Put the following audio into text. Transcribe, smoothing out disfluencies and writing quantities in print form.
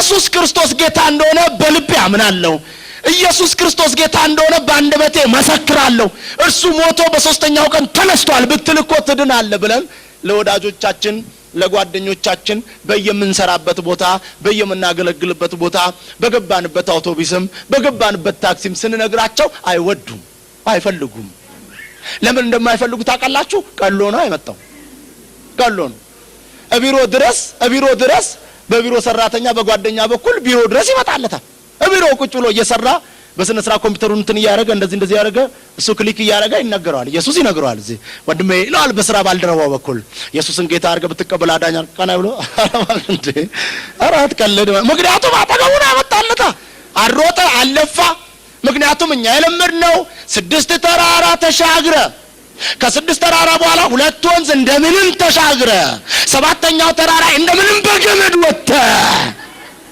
ኢየሱስ ክርስቶስ ጌታ እንደሆነ በልቤ አምናለሁ ኢየሱስ ክርስቶስ ጌታ እንደሆነ በአንደበቴ መሰክራለሁ እርሱ ሞቶ በሶስተኛው ቀን ተነስቷል ብትልኮ ትድናለህ ብለን ለወዳጆቻችን ለጓደኞቻችን በየምንሰራበት ቦታ በየምናገለግልበት ቦታ በገባንበት አውቶቡስም በገባንበት ታክሲም ስንነግራቸው አይወዱም አይፈልጉም ለምን እንደማይፈልጉ ታውቃላችሁ ቀሎ ነው አይመጣው ቀሎ ነው ቢሮ ድረስ በቢሮ ሰራተኛ በጓደኛ በኩል ቢሮ ድረስ ይመጣለታል ቢሮ ቁጭ ብሎ እየሰራ በስነ ስርዓት ኮምፒውተሩን እንትን ያረጋ እንደዚህ ያረጋ እሱ ክሊክ ያረጋ ይነገራል ኢየሱስ ይነገራል እዚ ወንድሜ ይላል በስራ ባልደረባው በኩል ኢየሱስን ጌታ አርገ ብትቀበል አዳኛ ቀና ብሎ እንዴ አራት ቀለደ ምክንያቱም አጠገቡ ነው ያመጣለታ አሮጠ አለፋ ምክንያቱም እኛ የለመድነው 6 ተራራ ተሻግረ ከ6 ተራራ በኋላ 2 ወንዝ እንደምንም ተሻግረ 7ኛው ተራራ እንደምንም በገመድ ወጣ